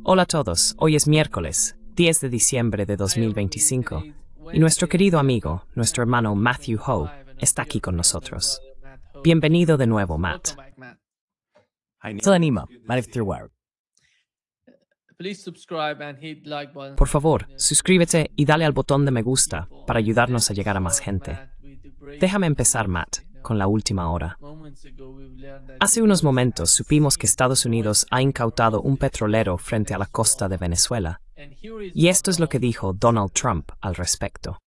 Hola a todos, hoy es miércoles, 10 de diciembre de 2025, y nuestro querido amigo, nuestro hermano Matthew Ho, está aquí con nosotros. Bienvenido de nuevo, Matt. Salima, Matt Thirlwire. Por favor, suscríbete y dale al botón de me gusta para ayudarnos a llegar a más gente. Déjame empezar, Matt, con la última hora. Hace unos momentos supimos que Estados Unidos ha incautado un petrolero frente a la costa de Venezuela. Y esto es lo que dijo Donald Trump al respecto.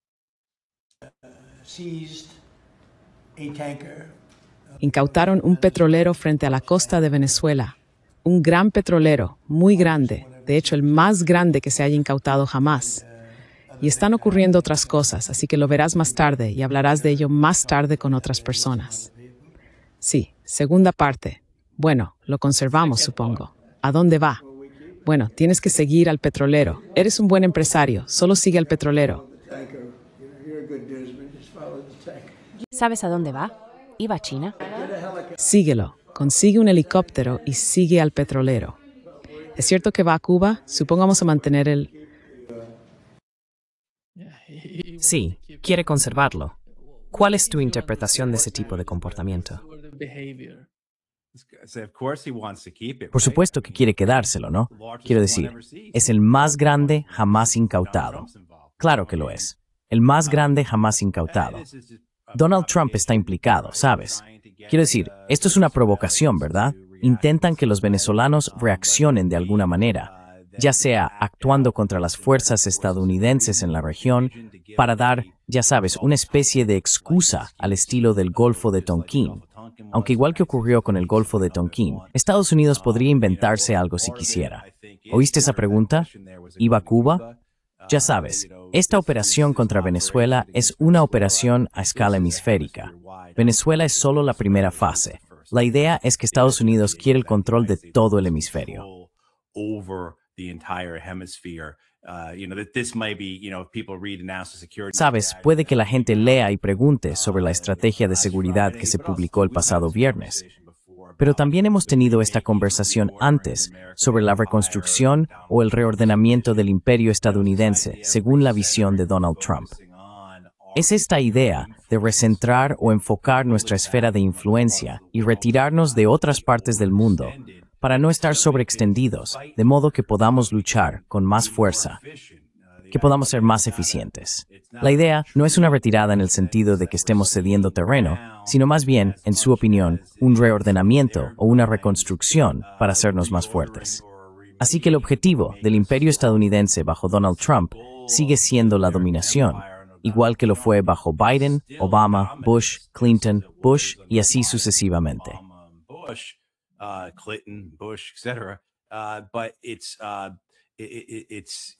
Incautaron un petrolero frente a la costa de Venezuela. Un gran petrolero, muy grande, de hecho el más grande que se haya incautado jamás. Y están ocurriendo otras cosas, así que lo verás más tarde y hablarás de ello más tarde con otras personas. Sí, segunda parte. Bueno, lo conservamos, supongo. ¿A dónde va? Bueno, tienes que seguir al petrolero. Eres un buen empresario, solo sigue al petrolero. ¿Sabes a dónde va? ¿Iba a China? Síguelo, consigue un helicóptero y sigue al petrolero. ¿Es cierto que va a Cuba? Supongamos a mantener el... Sí, quiere conservarlo. ¿Cuál es tu interpretación de ese tipo de comportamiento? Por supuesto que quiere quedárselo, ¿no? Quiero decir, es el más grande jamás incautado. Claro que lo es. El más grande jamás incautado. Donald Trump está implicado, ¿sabes? Quiero decir, esto es una provocación, ¿verdad? Intentan que los venezolanos reaccionen de alguna manera, ya sea actuando contra las fuerzas estadounidenses en la región, para dar, ya sabes, una especie de excusa al estilo del Golfo de Tonkin. Aunque igual que ocurrió con el Golfo de Tonkin, Estados Unidos podría inventarse algo si quisiera. ¿Oíste esa pregunta? ¿Iba a Cuba? Ya sabes, esta operación contra Venezuela es una operación a escala hemisférica. Venezuela es solo la primera fase. La idea es que Estados Unidos quiere el control de todo el hemisferio. Sabes, puede que la gente lea y pregunte sobre la estrategia de seguridad que se publicó el pasado viernes. Pero también hemos tenido esta conversación antes sobre la reconstrucción o el reordenamiento del imperio estadounidense, según la visión de Donald Trump. Es esta idea de recentrar o enfocar nuestra esfera de influencia y retirarnos de otras partes del mundo para no estar sobreextendidos, de modo que podamos luchar con más fuerza, que podamos ser más eficientes. La idea no es una retirada en el sentido de que estemos cediendo terreno, sino más bien, en su opinión, un reordenamiento o una reconstrucción para hacernos más fuertes. Así que el objetivo del imperio estadounidense bajo Donald Trump sigue siendo la dominación, igual que lo fue bajo Biden, Obama, Bush, Clinton, Bush y así sucesivamente.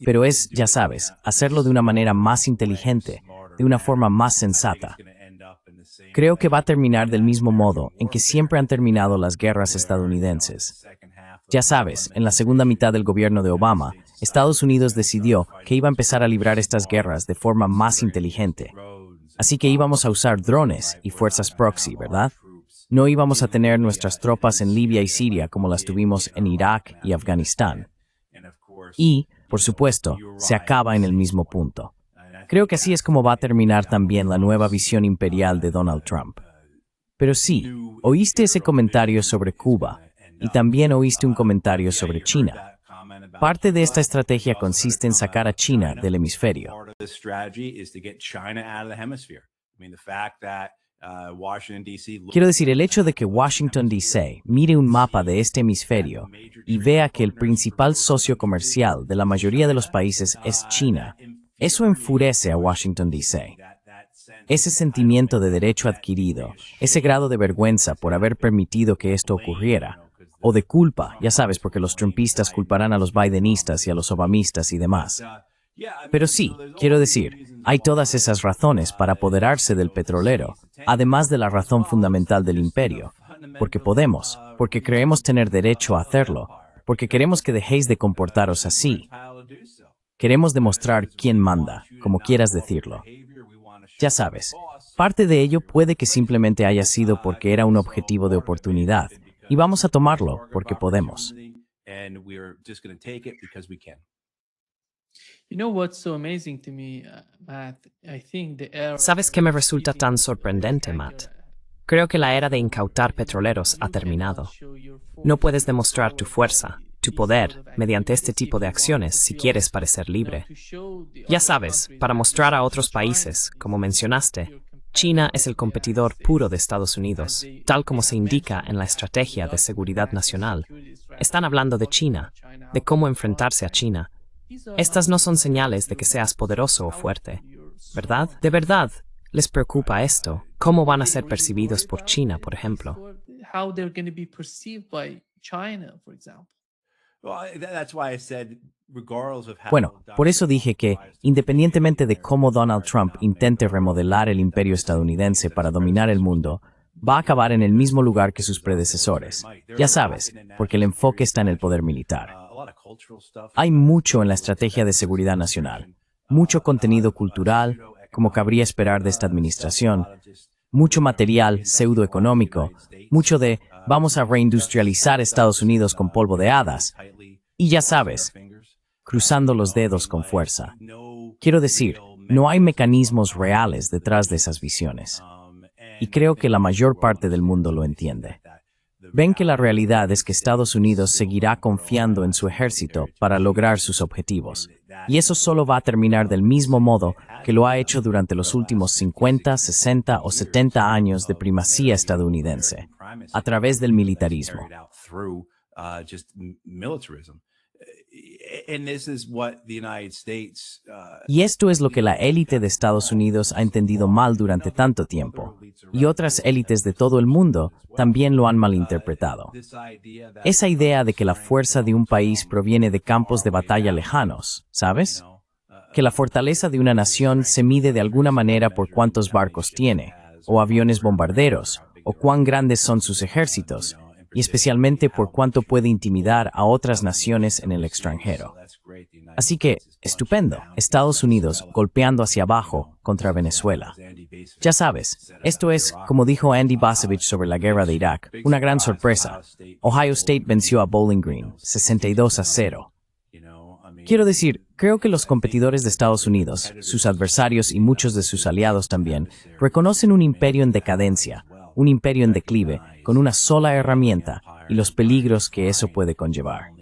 Pero es, ya sabes, hacerlo de una manera más inteligente, de una forma más sensata. Creo que va a terminar del mismo modo en que siempre han terminado las guerras estadounidenses. Ya sabes, en la segunda mitad del gobierno de Obama, Estados Unidos decidió que iba a empezar a librar estas guerras de forma más inteligente. Así que íbamos a usar drones y fuerzas proxy, ¿verdad? No íbamos a tener nuestras tropas en Libia y Siria como las tuvimos en Irak y Afganistán. Y, por supuesto, se acaba en el mismo punto. Creo que así es como va a terminar también la nueva visión imperial de Donald Trump. Pero sí, oíste ese comentario sobre Cuba y también oíste un comentario sobre China. Parte de esta estrategia consiste en sacar a China del hemisferio. Quiero decir, el hecho de que Washington, D.C. mire un mapa de este hemisferio y vea que el principal socio comercial de la mayoría de los países es China, eso enfurece a Washington, D.C. Ese sentimiento de derecho adquirido, ese grado de vergüenza por haber permitido que esto ocurriera, o de culpa, ya sabes, porque los trumpistas culparán a los bidenistas y a los obamistas y demás. Pero sí, quiero decir, hay todas esas razones para apoderarse del petrolero, además de la razón fundamental del imperio, porque podemos, porque creemos tener derecho a hacerlo, porque queremos que dejéis de comportaros así. Queremos demostrar quién manda, como quieras decirlo. Ya sabes, parte de ello puede que simplemente haya sido porque era un objetivo de oportunidad, y vamos a tomarlo porque podemos. and we're just going to take it because we can. You know what's so amazing to me, Matt? I think the era ¿Sabes qué me resulta tan sorprendente, Matt? Creo que la era de incautar petroleros ha terminado. No puedes demostrar tu fuerza, tu poder, mediante este tipo de acciones si quieres parecer libre. Ya sabes, para mostrar a otros países, como mencionaste, China es el competidor puro de Estados Unidos, tal como se indica en la Estrategia de Seguridad Nacional. Están hablando de China, de cómo enfrentarse a China. Estas no son señales de que seas poderoso o fuerte, ¿verdad? ¿De verdad les preocupa esto? ¿Cómo van a ser percibidos por China, por ejemplo? how they're going to be perceived by China, for example. Bueno, por eso dije que, independientemente de cómo Donald Trump intente remodelar el imperio estadounidense para dominar el mundo, va a acabar en el mismo lugar que sus predecesores. Ya sabes, porque el enfoque está en el poder militar. Hay mucho en la estrategia de seguridad nacional, mucho contenido cultural, como cabría esperar de esta administración, mucho material pseudoeconómico, mucho de vamos a reindustrializar Estados Unidos con polvo de hadas, y ya sabes, cruzando los dedos con fuerza. Quiero decir, no hay mecanismos reales detrás de esas visiones. Y creo que la mayor parte del mundo lo entiende. Ven que la realidad es que Estados Unidos seguirá confiando en su ejército para lograr sus objetivos. Y eso solo va a terminar del mismo modo que lo ha hecho durante los últimos 50, 60 o 70 años de primacía estadounidense, a través del militarismo. Y esto es lo que la élite de Estados Unidos ha entendido mal durante tanto tiempo, y otras élites de todo el mundo también lo han malinterpretado. Esa idea de que la fuerza de un país proviene de campos de batalla lejanos, ¿sabes? Que la fortaleza de una nación se mide de alguna manera por cuántos barcos tiene, o aviones bombarderos, o cuán grandes son sus ejércitos, y especialmente por cuánto puede intimidar a otras naciones en el extranjero. Así que, estupendo, Estados Unidos golpeando hacia abajo contra Venezuela. Ya sabes, esto es, como dijo Andy Basevich sobre la guerra de Irak, una gran sorpresa. Ohio State venció a Bowling Green, 62-0. Quiero decir, creo que los competidores de Estados Unidos, sus adversarios y muchos de sus aliados también, reconocen un imperio en decadencia, un imperio en declive, con una sola herramienta y los peligros que eso puede conllevar.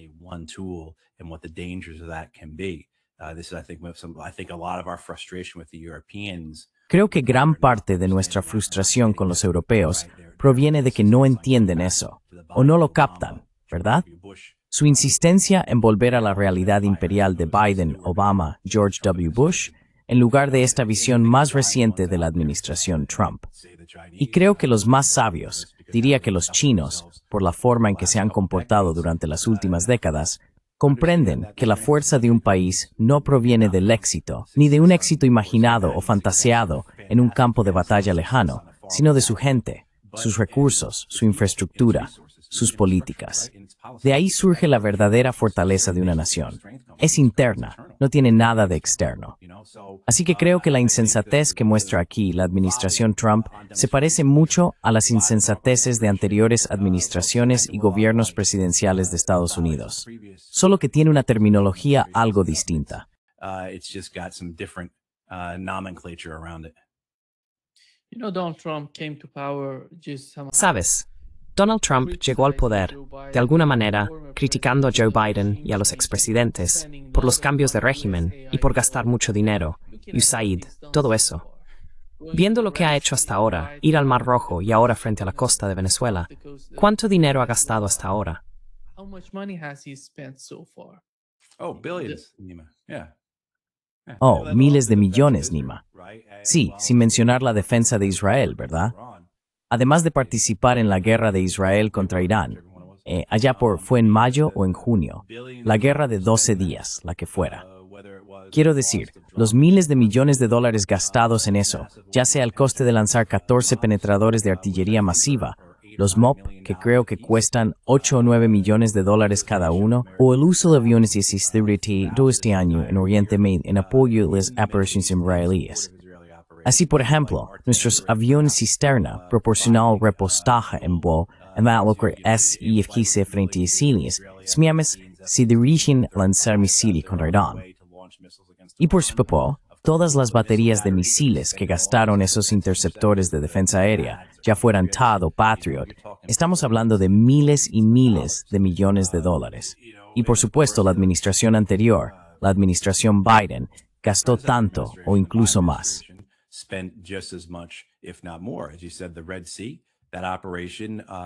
Creo que gran parte de nuestra frustración con los europeos proviene de que no entienden eso, o no lo captan, ¿verdad? Su insistencia en volver a la realidad imperial de Biden, Obama, George W. Bush, en lugar de esta visión más reciente de la administración Trump. Y creo que los más sabios, diría que los chinos, por la forma en que se han comportado durante las últimas décadas, comprenden que la fuerza de un país no proviene del éxito, ni de un éxito imaginado o fantaseado en un campo de batalla lejano, sino de su gente, sus recursos, su infraestructura, sus políticas. De ahí surge la verdadera fortaleza de una nación. Es interna, no tiene nada de externo. Así que creo que la insensatez que muestra aquí la administración Trump se parece mucho a las insensateces de anteriores administraciones y gobiernos presidenciales de Estados Unidos, solo que tiene una terminología algo distinta. Sabes, Donald Trump llegó al poder, de alguna manera, criticando a Joe Biden y a los expresidentes por los cambios de régimen y por gastar mucho dinero, USAID, todo eso. Viendo lo que ha hecho hasta ahora, ir al Mar Rojo y ahora frente a la costa de Venezuela, ¿cuánto dinero ha gastado hasta ahora? Oh, miles de millones, Nima. Sí, sin mencionar la defensa de Israel, ¿verdad? Además de participar en la guerra de Israel contra Irán, fue en mayo o en junio, la guerra de 12 días, la que fuera. Quiero decir, los miles de millones de dólares gastados en eso, ya sea el coste de lanzar 14 penetradores de artillería masiva, los MOP, que creo que cuestan 8 o 9 millones de dólares cada uno, o el uso de aviones IC-32 todo este año en Oriente Medio en apoyo a las operaciones israelíes. Así, por ejemplo, nuestros aviones cisterna proporcional repostaje en vuelo en la locura SIFKC frente a Silias, SMIAMES, si dirigen a lanzar misiles contra Irán. Y por supuesto, todas las baterías de misiles que gastaron esos interceptores de defensa aérea, ya fueran THAAD o Patriot, estamos hablando de miles y miles de millones de dólares. Y por supuesto, la administración anterior, la administración Biden, gastó tanto o incluso más.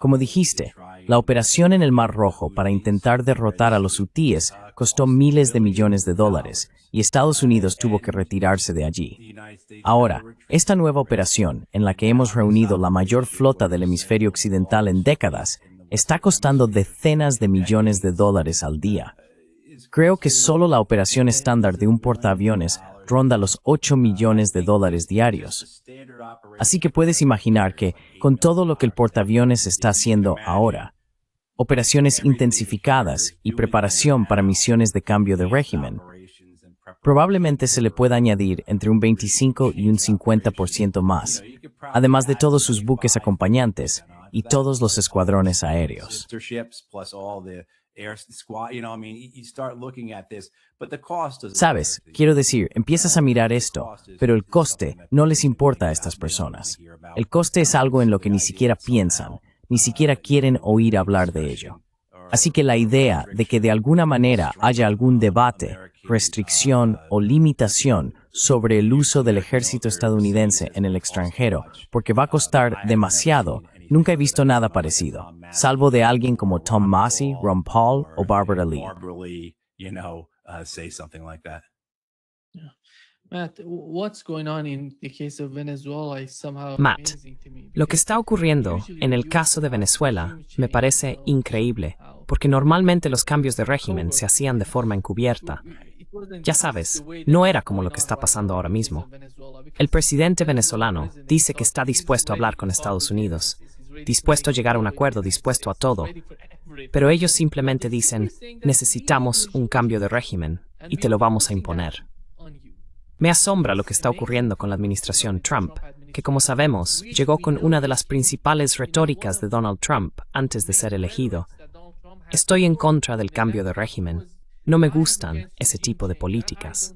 Como dijiste, la operación en el Mar Rojo para intentar derrotar a los hutíes costó miles de millones de dólares y Estados Unidos tuvo que retirarse de allí. Ahora, esta nueva operación, en la que hemos reunido la mayor flota del hemisferio occidental en décadas, está costando decenas de millones de dólares al día. Creo que solo la operación estándar de un portaaviones ronda los 8 millones de dólares diarios. Así que puedes imaginar que, con todo lo que el portaaviones está haciendo ahora, operaciones intensificadas y preparación para misiones de cambio de régimen, probablemente se le pueda añadir entre un 25 y un 50% más, además de todos sus buques acompañantes y todos los escuadrones aéreos. Sabes, quiero decir, empiezas a mirar esto, pero el coste no les importa a estas personas. El coste es algo en lo que ni siquiera piensan, ni siquiera quieren oír hablar de ello. Así que la idea de que de alguna manera haya algún debate, restricción o limitación sobre el uso del ejército estadounidense en el extranjero, porque va a costar demasiado, nunca he visto nada parecido, salvo de alguien como Tom Massey, Ron Paul o Barbara Lee. Matt, lo que está ocurriendo en el caso de Venezuela me parece increíble, porque normalmente los cambios de régimen se hacían de forma encubierta. Ya sabes, no era como lo que está pasando ahora mismo. El presidente venezolano dice que está dispuesto a hablar con Estados Unidos, dispuesto a llegar a un acuerdo, dispuesto a todo. Pero ellos simplemente dicen, necesitamos un cambio de régimen y te lo vamos a imponer. Me asombra lo que está ocurriendo con la administración Trump, que como sabemos, llegó con una de las principales retóricas de Donald Trump antes de ser elegido. Estoy en contra del cambio de régimen. No me gustan ese tipo de políticas.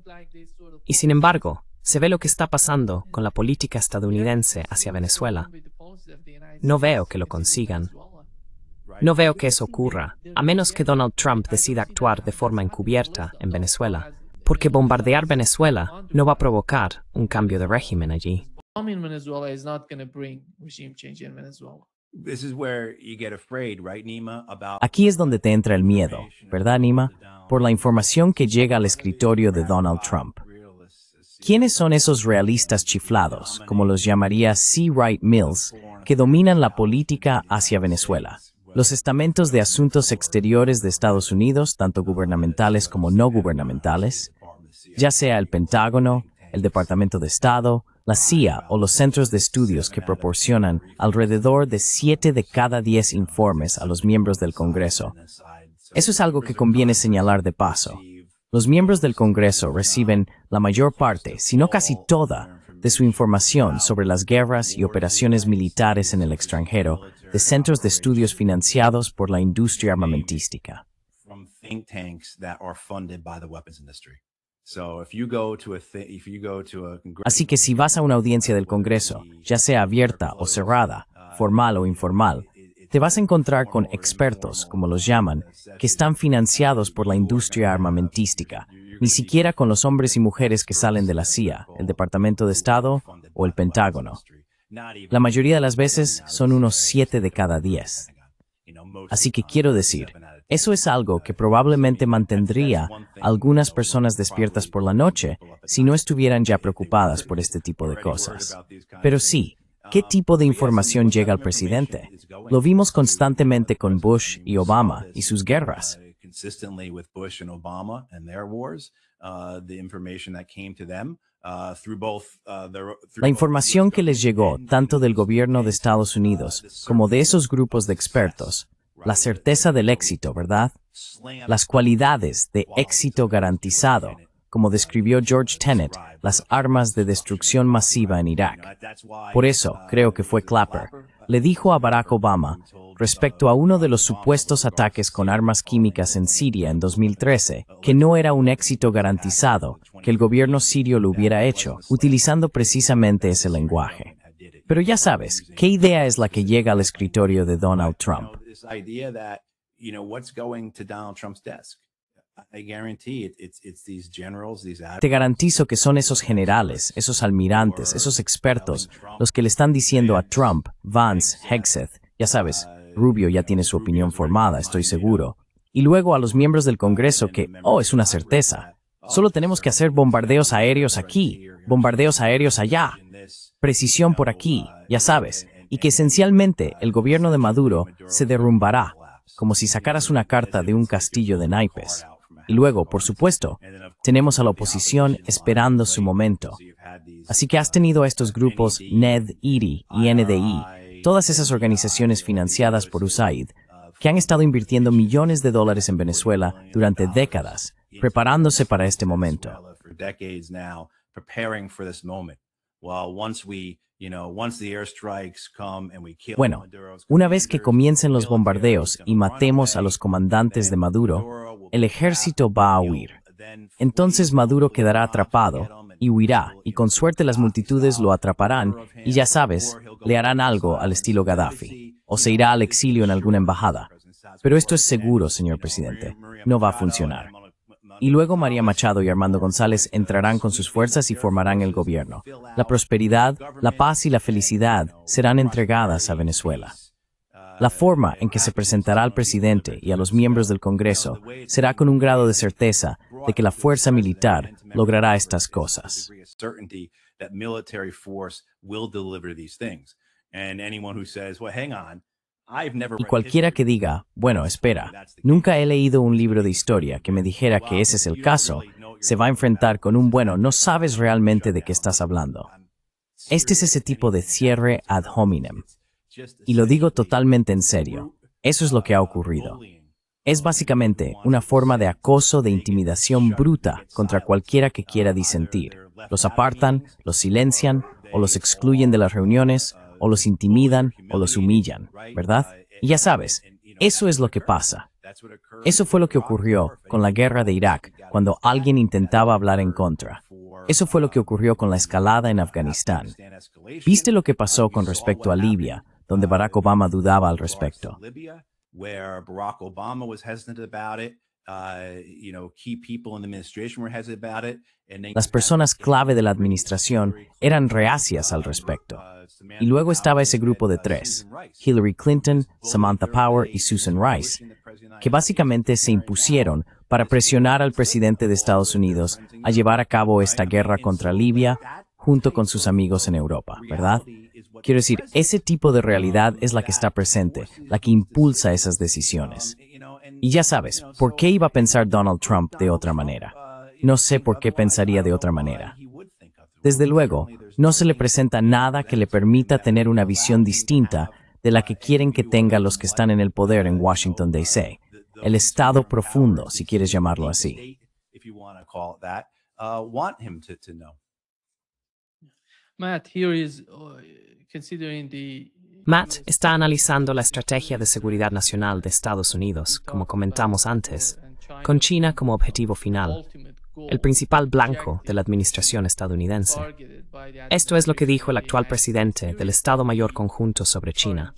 Y sin embargo, se ve lo que está pasando con la política estadounidense hacia Venezuela. No veo que lo consigan. No veo que eso ocurra, a menos que Donald Trump decida actuar de forma encubierta en Venezuela, porque bombardear Venezuela no va a provocar un cambio de régimen allí. Aquí es donde te entra el miedo, ¿verdad, Nima? Por la información que llega al escritorio de Donald Trump. ¿Quiénes son esos realistas chiflados, como los llamaría C. Wright Mills, que dominan la política hacia Venezuela? Los estamentos de asuntos exteriores de Estados Unidos, tanto gubernamentales como no gubernamentales, ya sea el Pentágono, el Departamento de Estado, la CIA o los centros de estudios que proporcionan alrededor de 7 de cada 10 informes a los miembros del Congreso. Eso es algo que conviene señalar de paso. Los miembros del Congreso reciben la mayor parte, si no casi toda, de su información sobre las guerras y operaciones militares en el extranjero de centros de estudios financiados por la industria armamentística. Así que si vas a una audiencia del Congreso, ya sea abierta o cerrada, formal o informal, te vas a encontrar con expertos, como los llaman, que están financiados por la industria armamentística, ni siquiera con los hombres y mujeres que salen de la CIA, el Departamento de Estado o el Pentágono. La mayoría de las veces son unos 7 de cada 10. Así que quiero decir, eso es algo que probablemente mantendría a algunas personas despiertas por la noche si no estuvieran ya preocupadas por este tipo de cosas. Pero sí, ¿qué tipo de información llega al presidente? Lo vimos constantemente con Bush y Obama y sus guerras. La información que les llegó tanto del gobierno de Estados Unidos como de esos grupos de expertos, la certeza del éxito, ¿verdad? Las cualidades de éxito garantizado, como describió George Tenet, las armas de destrucción masiva en Irak. Por eso, creo que fue Clapper, le dijo a Barack Obama, respecto a uno de los supuestos ataques con armas químicas en Siria en 2013, que no era un éxito garantizado, que el gobierno sirio lo hubiera hecho, utilizando precisamente ese lenguaje. Pero ya sabes, ¿qué idea es la que llega al escritorio de Donald Trump? Te garantizo que son esos generales, esos almirantes, esos expertos, los que le están diciendo a Trump, Vance, Hegseth, ya sabes, Rubio ya tiene su opinión formada, estoy seguro, y luego a los miembros del Congreso que, es una certeza, solo tenemos que hacer bombardeos aéreos aquí, bombardeos aéreos allá, precisión por aquí, ya sabes, y que esencialmente el gobierno de Maduro se derrumbará, como si sacaras una carta de un castillo de naipes. Y luego, por supuesto, tenemos a la oposición esperando su momento. Así que has tenido a estos grupos NED, IRI y NDI, todas esas organizaciones financiadas por USAID, que han estado invirtiendo millones de dólares en Venezuela durante décadas, preparándose para este momento. Bueno, una vez que comiencen los bombardeos y matemos a los comandantes de Maduro, el ejército va a huir. Entonces Maduro quedará atrapado y huirá, y con suerte las multitudes lo atraparán y ya sabes, le harán algo al estilo Gaddafi, o se irá al exilio en alguna embajada. Pero esto es seguro, señor presidente, no va a funcionar. Y luego María Machado y Armando González entrarán con sus fuerzas y formarán el gobierno. La prosperidad, la paz y la felicidad serán entregadas a Venezuela. La forma en que se presentará al presidente y a los miembros del Congreso será con un grado de certeza de que la fuerza militar logrará estas cosas. Y cualquiera que diga, bueno, espera, nunca he leído un libro de historia que me dijera que ese es el caso, se va a enfrentar con un bueno, no sabes realmente de qué estás hablando. Este es ese tipo de cierre ad hominem. Y lo digo totalmente en serio. Eso es lo que ha ocurrido. Es básicamente una forma de acoso, de intimidación bruta contra cualquiera que quiera disentir. Los apartan, los silencian, o los excluyen de las reuniones, o los intimidan, o los humillan, ¿verdad? Y ya sabes, eso es lo que pasa. Eso fue lo que ocurrió con la guerra de Irak, cuando alguien intentaba hablar en contra. Eso fue lo que ocurrió con la escalada en Afganistán. ¿Viste lo que pasó con respecto a Libia, donde Barack Obama dudaba al respecto? Las personas clave de la administración eran reacias al respecto. Y luego estaba ese grupo de tres, Hillary Clinton, Samantha Power y Susan Rice, que básicamente se impusieron para presionar al presidente de Estados Unidos a llevar a cabo esta guerra contra Libia junto con sus amigos en Europa, ¿verdad? Quiero decir, ese tipo de realidad es la que está presente, la que impulsa esas decisiones. Y ya sabes, ¿por qué iba a pensar Donald Trump de otra manera? No sé por qué pensaría de otra manera. Desde luego, no se le presenta nada que le permita tener una visión distinta de la que quieren que tenga los que están en el poder en Washington, D.C. El Estado profundo, si quieres llamarlo así. Matt está analizando la estrategia de seguridad nacional de Estados Unidos, como comentamos antes, con China como objetivo final, el principal blanco de la administración estadounidense. Esto es lo que dijo el actual presidente del Estado Mayor Conjunto sobre China.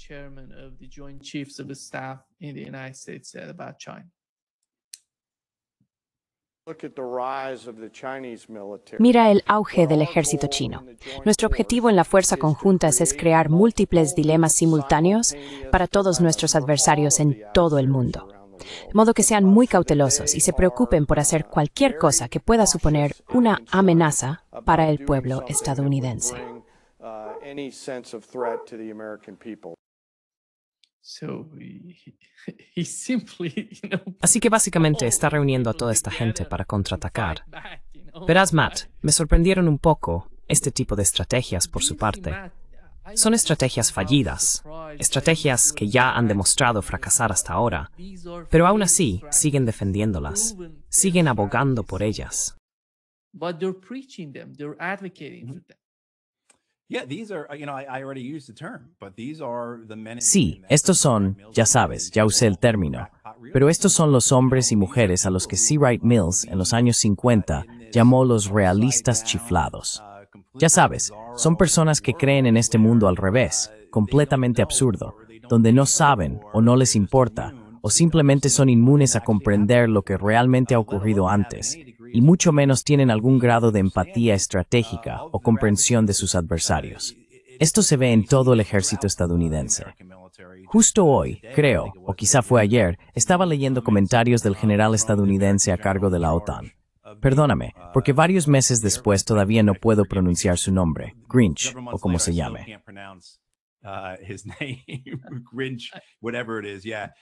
Mira el auge del ejército chino. Nuestro objetivo en la fuerza conjunta es crear múltiples dilemas simultáneos para todos nuestros adversarios en todo el mundo. De modo que sean muy cautelosos y se preocupen por hacer cualquier cosa que pueda suponer una amenaza para el pueblo estadounidense. Así que básicamente está reuniendo a toda esta gente para contraatacar. Verás, Matt, me sorprendieron un poco este tipo de estrategias por su parte. Son estrategias fallidas, estrategias que ya han demostrado fracasar hasta ahora, pero aún así siguen defendiéndolas, siguen abogando por ellas. Sí, estos son, ya sabes, ya usé el término, pero estos son los hombres y mujeres a los que C. Wright Mills en los años 50 llamó los realistas chiflados. Ya sabes, son personas que creen en este mundo al revés, completamente absurdo, donde no saben o no les importa, o simplemente son inmunes a comprender lo que realmente ha ocurrido antes, y mucho menos tienen algún grado de empatía estratégica o comprensión de sus adversarios. Esto se ve en todo el ejército estadounidense. Justo hoy, creo, o quizá fue ayer, estaba leyendo comentarios del general estadounidense a cargo de la OTAN. Perdóname, porque varios meses después todavía no puedo pronunciar su nombre, Grinch, o como se llame. His name, Grinch, whatever it is, yeah.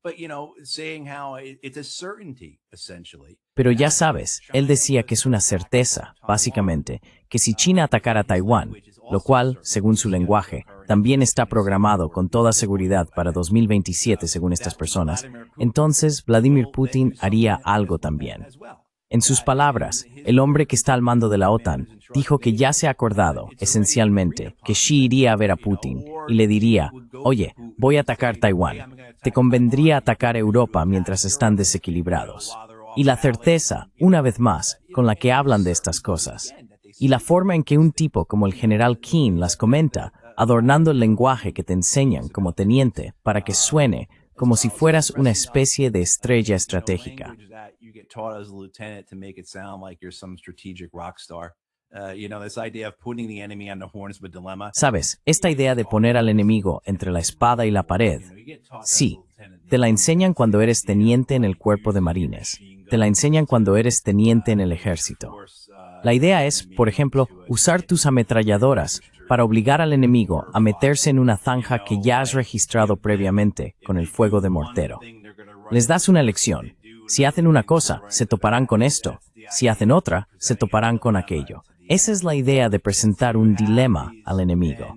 But saying how it's a certainty, essentially. Pero ya sabes, él decía que es una certeza, básicamente, que si China atacara Taiwán, lo cual, según su lenguaje, también está programado con toda seguridad para 2027 según estas personas, entonces Vladimir Putin haría algo también. En sus palabras, el hombre que está al mando de la OTAN dijo que ya se ha acordado, esencialmente, que Xi iría a ver a Putin y le diría, oye, voy a atacar Taiwán. Te convendría atacar Europa mientras están desequilibrados. Y la certeza, una vez más, con la que hablan de estas cosas. Y la forma en que un tipo como el general Keane las comenta, adornando el lenguaje que te enseñan como teniente para que suene como si fueras una especie de estrella estratégica. Sabes, esta idea de poner al enemigo entre la espada y la pared, sí, te la enseñan cuando eres teniente en el cuerpo de marines, te la enseñan cuando eres teniente en el ejército. La idea es, por ejemplo, usar tus ametralladoras para obligar al enemigo a meterse en una zanja que ya has registrado previamente con el fuego de mortero. Les das una lección. Si hacen una cosa, se toparán con esto. Si hacen otra, se toparán con aquello. Esa es la idea de presentar un dilema al enemigo.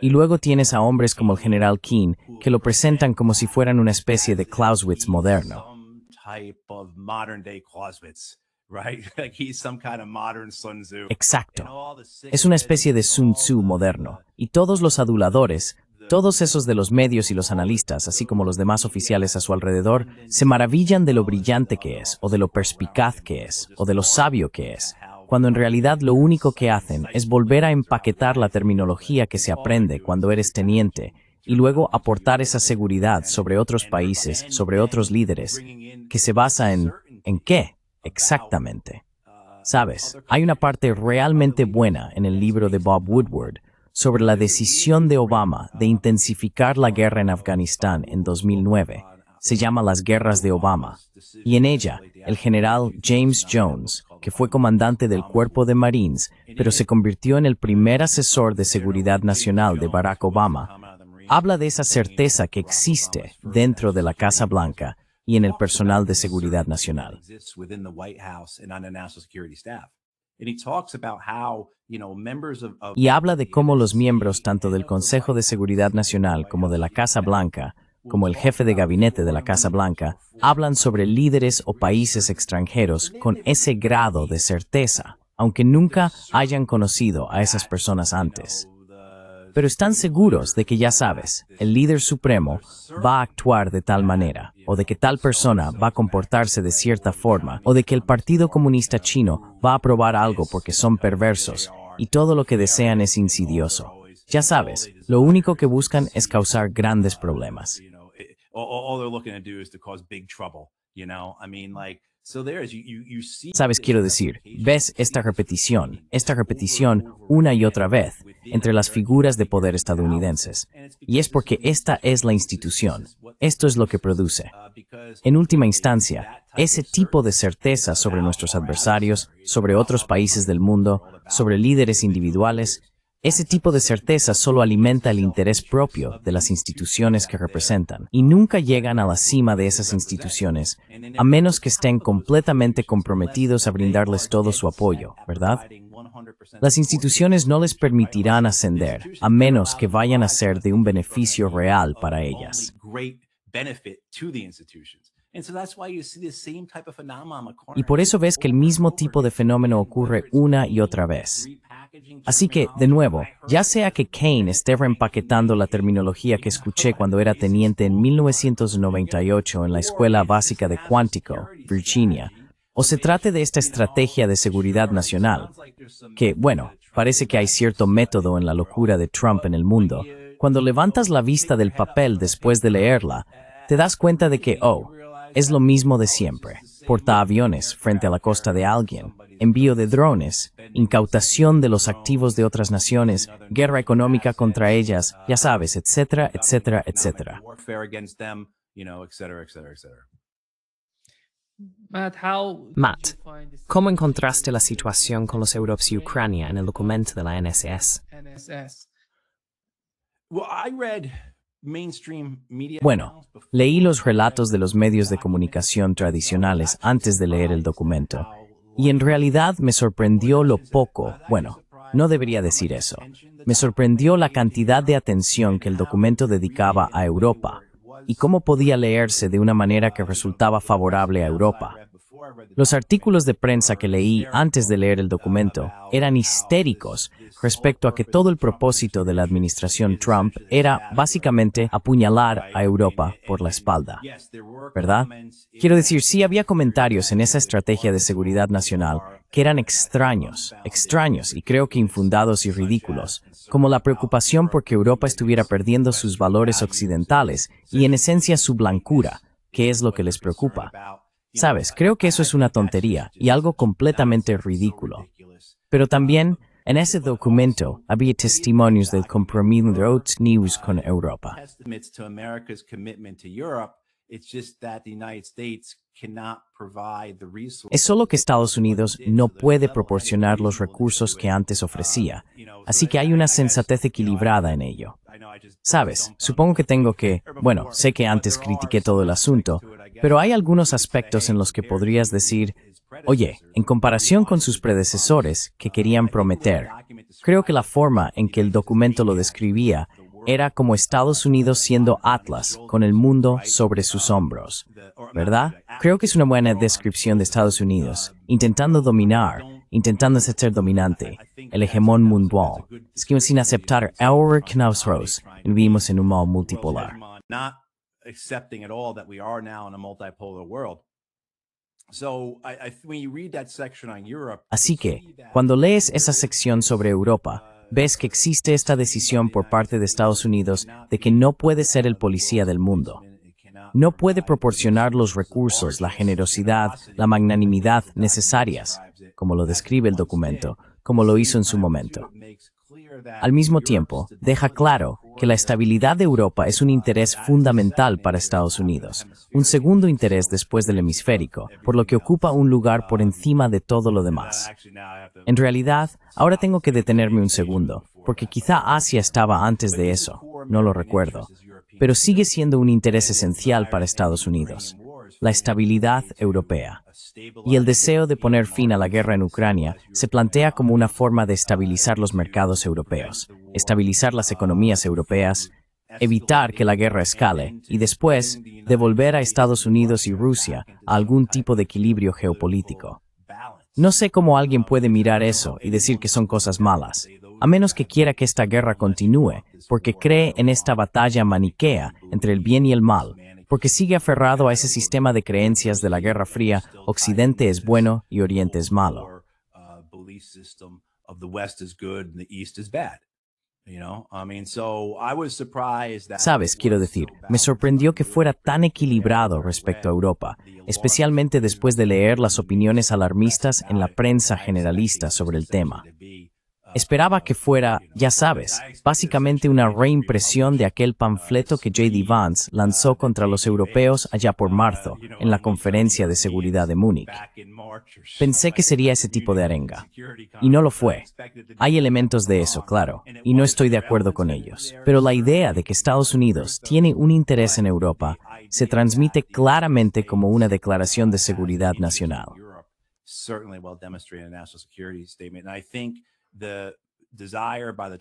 Y luego tienes a hombres como el general Keane, que lo presentan como si fueran una especie de Clausewitz moderno. Exacto. Es una especie de Sun Tzu moderno. Y todos los aduladores, todos esos de los medios y los analistas, así como los demás oficiales a su alrededor, se maravillan de lo brillante que es, o de lo perspicaz que es, o de lo sabio que es, cuando en realidad lo único que hacen es volver a empaquetar la terminología que se aprende cuando eres teniente, y luego aportar esa seguridad sobre otros países, sobre otros líderes, que se basa ¿en qué? Exactamente. Sabes, hay una parte realmente buena en el libro de Bob Woodward sobre la decisión de Obama de intensificar la guerra en Afganistán en 2009. Se llama Las Guerras de Obama. Y en ella, el general James Jones, que fue comandante del Cuerpo de Marines, pero se convirtió en el primer asesor de seguridad nacional de Barack Obama, habla de esa certeza que existe dentro de la Casa Blanca y en el personal de seguridad nacional. Y habla de cómo los miembros tanto del Consejo de Seguridad Nacional como de la Casa Blanca, como el jefe de gabinete de la Casa Blanca, hablan sobre líderes o países extranjeros con ese grado de certeza, aunque nunca hayan conocido a esas personas antes. Pero están seguros de que ya sabes, el líder supremo va a actuar de tal manera, o de que tal persona va a comportarse de cierta forma, o de que el Partido Comunista Chino va a aprobar algo porque son perversos, y todo lo que desean es insidioso. Ya sabes, lo único que buscan es causar grandes problemas. Sabes, quiero decir, ves esta repetición una y otra vez entre las figuras de poder estadounidenses. Y es porque esta es la institución. Esto es lo que produce. En última instancia, ese tipo de certeza sobre nuestros adversarios, sobre otros países del mundo, sobre líderes individuales, ese tipo de certeza solo alimenta el interés propio de las instituciones que representan y nunca llegan a la cima de esas instituciones, a menos que estén completamente comprometidos a brindarles todo su apoyo, ¿verdad? Las instituciones no les permitirán ascender, a menos que vayan a ser de un beneficio real para ellas. Y por eso ves que el mismo tipo de fenómeno ocurre una y otra vez. Así que, de nuevo, ya sea que Kane esté reempaquetando la terminología que escuché cuando era teniente en 1998 en la Escuela Básica de Quantico, Virginia, o se trate de esta estrategia de seguridad nacional, que, bueno, parece que hay cierto método en la locura de Trump en el mundo, cuando levantas la vista del papel después de leerla, te das cuenta de que, es lo mismo de siempre. Portaaviones frente a la costa de alguien, envío de drones, incautación de los activos de otras naciones, guerra económica contra ellas, ya sabes, etcétera, etcétera, etcétera. Matt, ¿cómo encontraste la situación con los europeos y Ucrania en el documento de la NSS? Bueno, leí los relatos de los medios de comunicación tradicionales antes de leer el documento, y en realidad me sorprendió lo poco, bueno, no debería decir eso, me sorprendió la cantidad de atención que el documento dedicaba a Europa, y cómo podía leerse de una manera que resultaba favorable a Europa. Los artículos de prensa que leí antes de leer el documento eran histéricos respecto a que todo el propósito de la administración Trump era básicamente apuñalar a Europa por la espalda, ¿verdad? Quiero decir, sí había comentarios en esa estrategia de seguridad nacional que eran extraños y creo que infundados y ridículos, como la preocupación por que Europa estuviera perdiendo sus valores occidentales y en esencia su blancura, que es lo que les preocupa. Sabes, creo que eso es una tontería y algo completamente ridículo. Pero también, en ese documento había testimonios del compromiso de Estados Unidos con Europa. Es solo que Estados Unidos no puede proporcionar los recursos que antes ofrecía, así que hay una sensatez equilibrada en ello. Sabes, supongo que tengo que, bueno, sé que antes critiqué todo el asunto, pero hay algunos aspectos en los que podrías decir, oye, en comparación con sus predecesores que querían prometer, creo que la forma en que el documento lo describía era como Estados Unidos siendo Atlas con el mundo sobre sus hombros, ¿verdad? Creo que es una buena descripción de Estados Unidos, intentando dominar, intentando ser dominante, el hegemón mundial, es que sin aceptar ahora que nosotros vivimos en un mundo multipolar. Así que, cuando lees esa sección sobre Europa, ves que existe esta decisión por parte de Estados Unidos de que no puede ser el policía del mundo. No puede proporcionar los recursos, la generosidad, la magnanimidad necesarias, como lo describe el documento, como lo hizo en su momento. Al mismo tiempo, deja claro que la estabilidad de Europa es un interés fundamental para Estados Unidos, un segundo interés después del hemisférico, por lo que ocupa un lugar por encima de todo lo demás. En realidad, ahora tengo que detenerme un segundo, porque quizá Asia estaba antes de eso, no lo recuerdo, pero sigue siendo un interés esencial para Estados Unidos, la estabilidad europea. Y el deseo de poner fin a la guerra en Ucrania se plantea como una forma de estabilizar los mercados europeos, estabilizar las economías europeas, evitar que la guerra escale y después devolver a Estados Unidos y Rusia a algún tipo de equilibrio geopolítico. No sé cómo alguien puede mirar eso y decir que son cosas malas, a menos que quiera que esta guerra continúe, porque cree en esta batalla maniquea entre el bien y el mal, porque sigue aferrado a ese sistema de creencias de la Guerra Fría, Occidente es bueno y Oriente es malo. Sabes, quiero decir, me sorprendió que fuera tan equilibrado respecto a Europa, especialmente después de leer las opiniones alarmistas en la prensa generalista sobre el tema. Esperaba que fuera, ya sabes, básicamente una reimpresión de aquel panfleto que J.D. Vance lanzó contra los europeos allá por marzo, en la Conferencia de Seguridad de Múnich. Pensé que sería ese tipo de arenga. Y no lo fue. Hay elementos de eso, claro, y no estoy de acuerdo con ellos. Pero la idea de que Estados Unidos tiene un interés en Europa se transmite claramente como una declaración de seguridad nacional.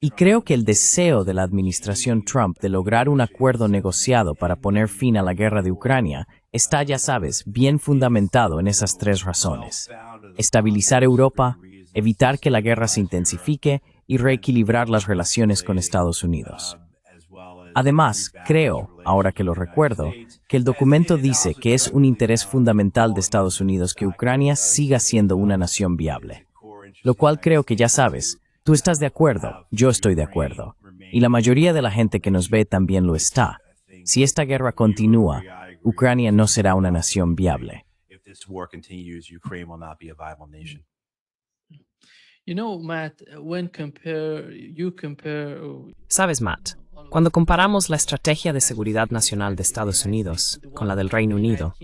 Y creo que el deseo de la administración Trump de lograr un acuerdo negociado para poner fin a la guerra de Ucrania está, ya sabes, bien fundamentado en esas tres razones. Estabilizar Europa, evitar que la guerra se intensifique y reequilibrar las relaciones con Estados Unidos. Además, creo, ahora que lo recuerdo, que el documento dice que es un interés fundamental de Estados Unidos que Ucrania siga siendo una nación viable. Lo cual creo que ya sabes, tú estás de acuerdo, yo estoy de acuerdo, y la mayoría de la gente que nos ve también lo está. Si esta guerra continúa, Ucrania no será una nación viable. Matt, Sabes, Matt, cuando comparamos la estrategia de seguridad nacional de Estados Unidos con la del Reino Unido,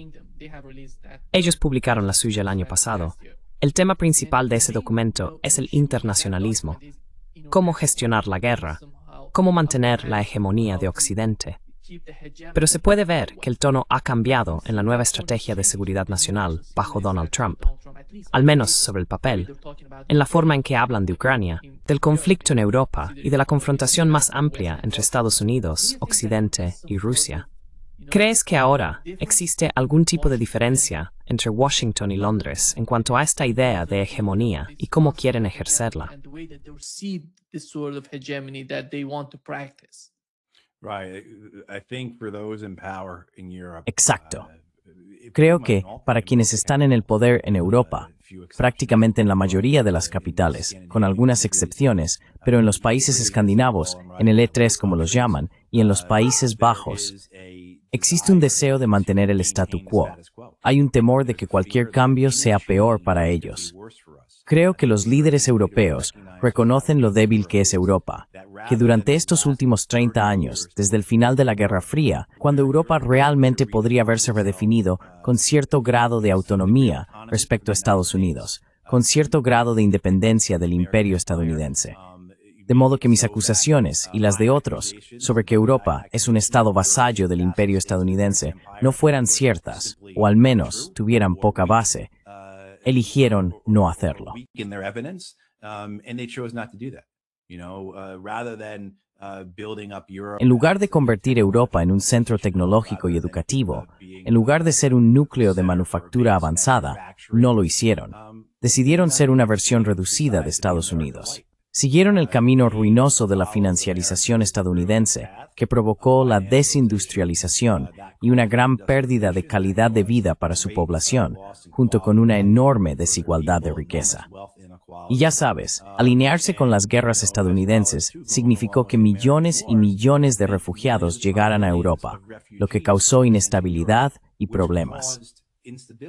ellos publicaron la suya el año pasado. El tema principal de ese documento es el internacionalismo, cómo gestionar la guerra, cómo mantener la hegemonía de Occidente. Pero se puede ver que el tono ha cambiado en la nueva estrategia de seguridad nacional bajo Donald Trump, al menos sobre el papel, en la forma en que hablan de Ucrania, del conflicto en Europa y de la confrontación más amplia entre Estados Unidos, Occidente y Rusia. ¿Crees que ahora existe algún tipo de diferencia entre Washington y Londres en cuanto a esta idea de hegemonía y cómo quieren ejercerla? Exacto. Creo que, para quienes están en el poder en Europa, prácticamente en la mayoría de las capitales, con algunas excepciones, pero en los países escandinavos, en el E3 como los llaman, y en los Países Bajos, existe un deseo de mantener el statu quo. Hay un temor de que cualquier cambio sea peor para ellos. Creo que los líderes europeos reconocen lo débil que es Europa, que durante estos últimos 30 años, desde el final de la Guerra Fría, cuando Europa realmente podría haberse redefinido con cierto grado de autonomía respecto a Estados Unidos, con cierto grado de independencia del imperio estadounidense. De modo que mis acusaciones, y las de otros, sobre que Europa es un estado vasallo del imperio estadounidense, no fueran ciertas, o al menos tuvieran poca base, eligieron no hacerlo. En lugar de convertir Europa en un centro tecnológico y educativo, en lugar de ser un núcleo de manufactura avanzada, no lo hicieron. Decidieron ser una versión reducida de Estados Unidos. Siguieron el camino ruinoso de la financiarización estadounidense, que provocó la desindustrialización y una gran pérdida de calidad de vida para su población, junto con una enorme desigualdad de riqueza. Y ya sabes, alinearse con las guerras estadounidenses significó que millones y millones de refugiados llegaran a Europa, lo que causó inestabilidad y problemas.